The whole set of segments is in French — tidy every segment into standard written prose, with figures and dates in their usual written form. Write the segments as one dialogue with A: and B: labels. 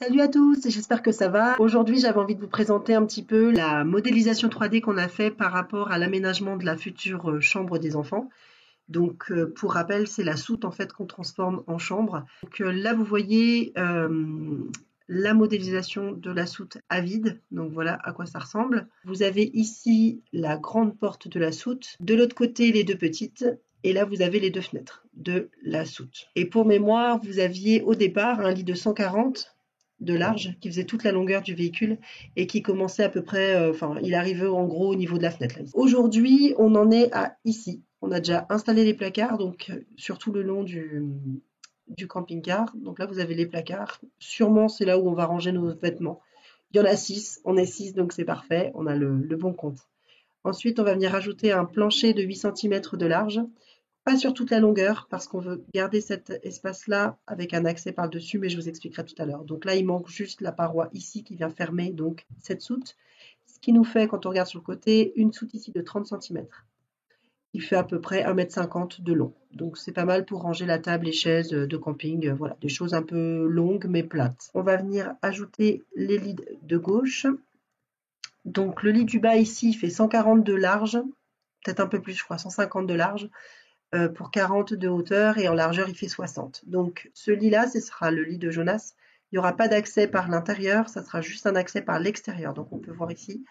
A: Salut à tous, j'espère que ça va. Aujourd'hui, j'avais envie de vous présenter un petit peu la modélisation 3D qu'on a fait par rapport à l'aménagement de la future chambre des enfants. Donc, pour rappel, c'est la soute en fait qu'on transforme en chambre. Donc, là, vous voyez la modélisation de la soute à vide. Donc, voilà à quoi ça ressemble. Vous avez ici la grande porte de la soute. De l'autre côté, les deux petites. Et là, vous avez les deux fenêtres de la soute. Et pour mémoire, vous aviez au départ un lit de 140 de large qui faisait toute la longueur du véhicule et qui commençait à peu près, il arrivait en gros au niveau de la fenêtre. Aujourd'hui, on en est à ici. On a déjà installé les placards, donc sur tout le long du camping-car. Donc là, vous avez les placards. Sûrement, c'est là où on va ranger nos vêtements. Il y en a 6, on est 6, donc c'est parfait. On a le bon compte. Ensuite, on va venir ajouter un plancher de 8 cm de large. Pas sur toute la longueur, parce qu'on veut garder cet espace-là avec un accès par-dessus, mais je vous expliquerai tout à l'heure. Donc là, il manque juste la paroi ici qui vient fermer donc cette soute. Ce qui nous fait, quand on regarde sur le côté, une soute ici de 30 cm. Il fait à peu près 1,50 m de long. Donc c'est pas mal pour ranger la table, les chaises de camping, voilà, des choses un peu longues mais plates. On va venir ajouter les lits de gauche. Donc le lit du bas ici fait 140 de large, peut-être un peu plus, je crois, 150 de large. Pour 40 de hauteur et en largeur il fait 60. Donc ce lit là, ce sera le lit de Jonas. Il n'y aura pas d'accès par l'intérieur, ça sera juste un accès par l'extérieur. Donc on peut voir ici,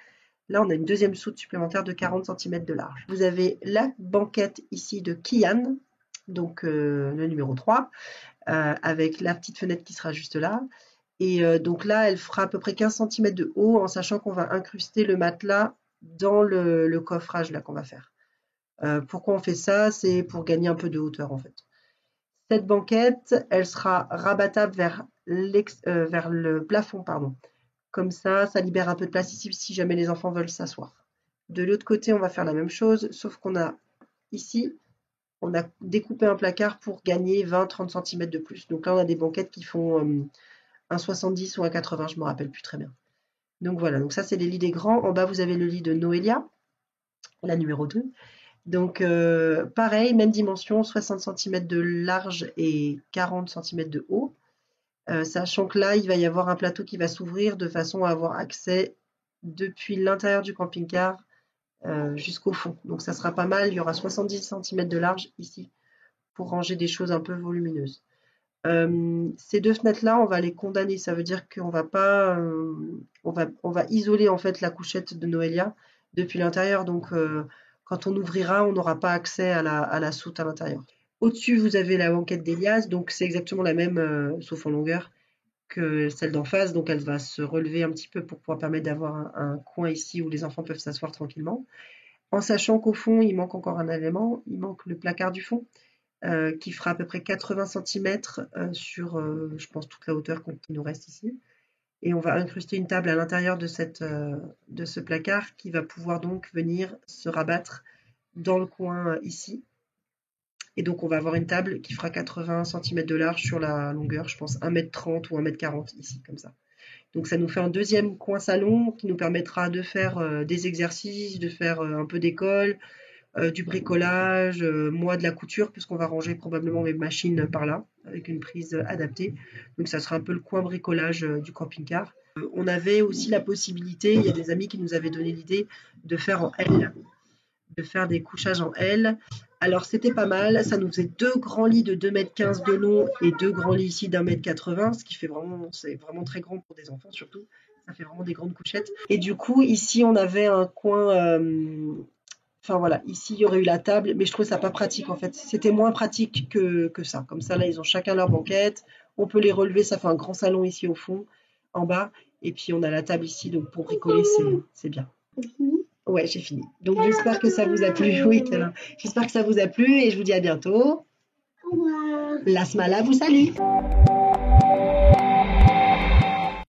A: là on a une deuxième soute supplémentaire de 40 cm de large. Vous avez la banquette ici de Kian, donc le numéro 3, avec la petite fenêtre qui sera juste là. Et donc là, elle fera à peu près 15 cm de haut, en sachant qu'on va incruster le matelas dans le coffrage là qu'on va faire. Pourquoi on fait ça? C'est pour gagner un peu de hauteur en fait. Cette banquette, elle sera rabattable vers le plafond, pardon. Comme ça libère un peu de place ici si jamais les enfants veulent s'asseoir. De l'autre côté, on va faire la même chose, sauf qu'on a ici, on a découpé un placard pour gagner 20-30 cm de plus. Donc là, on a des banquettes qui font un 70 ou un 80, je ne me rappelle plus très bien. Donc voilà, donc ça c'est les lits des grands. En bas, vous avez le lit de Noélia, la numéro 2. Donc pareil, même dimension, 60 cm de large et 40 cm de haut. Sachant que là, il va y avoir un plateau qui va s'ouvrir de façon à avoir accès depuis l'intérieur du camping-car jusqu'au fond. Donc ça sera pas mal, il y aura 70 cm de large ici pour ranger des choses un peu volumineuses. Ces deux fenêtres-là, on va les condamner. Ça veut dire qu'on va pas, on va isoler en fait la couchette de Noélia depuis l'intérieur. Donc quand on ouvrira, on n'aura pas accès à la soute à l'intérieur. Au-dessus, vous avez la banquette d'Elias, donc c'est exactement la même, sauf en longueur, que celle d'en face. Donc elle va se relever un petit peu pour pouvoir permettre d'avoir un coin ici où les enfants peuvent s'asseoir tranquillement. En sachant qu'au fond, il manque encore un élément, il manque le placard du fond, qui fera à peu près 80 cm sur, je pense, toute la hauteur qui nous reste ici. Et on va incruster une table à l'intérieur de ce placard qui va pouvoir donc venir se rabattre dans le coin ici. Et donc on va avoir une table qui fera 80 cm de large sur la longueur, je pense 1,30 m ou 1,40 m ici, comme ça. Donc ça nous fait un deuxième coin salon qui nous permettra de faire des exercices, de faire un peu d'école, du bricolage, moi de la couture, puisqu'on va ranger probablement mes machines par là, avec une prise adaptée. Donc ça sera un peu le coin bricolage du camping-car. On avait aussi la possibilité, il y a des amis qui nous avaient donné l'idée de faire en L, de faire des couchages en L. Alors c'était pas mal, ça nous faisait deux grands lits de 2,15 m de long et deux grands lits ici d'1,80 m, ce qui fait c'est vraiment très grand pour des enfants surtout. Ça fait vraiment des grandes couchettes. Et du coup, ici, on avait un coin... Enfin voilà, ici il y aurait eu la table, mais je trouvais ça pas pratique en fait. C'était moins pratique que ça. Comme ça, là, ils ont chacun leur banquette. On peut les relever, ça fait un grand salon ici au fond, en bas. Et puis on a la table ici, donc pour bricoler, c'est bien. Ouais, j'ai fini. Donc j'espère que ça vous a plu. Oui, j'espère que ça vous a plu et je vous dis à bientôt. La Smala vous salue.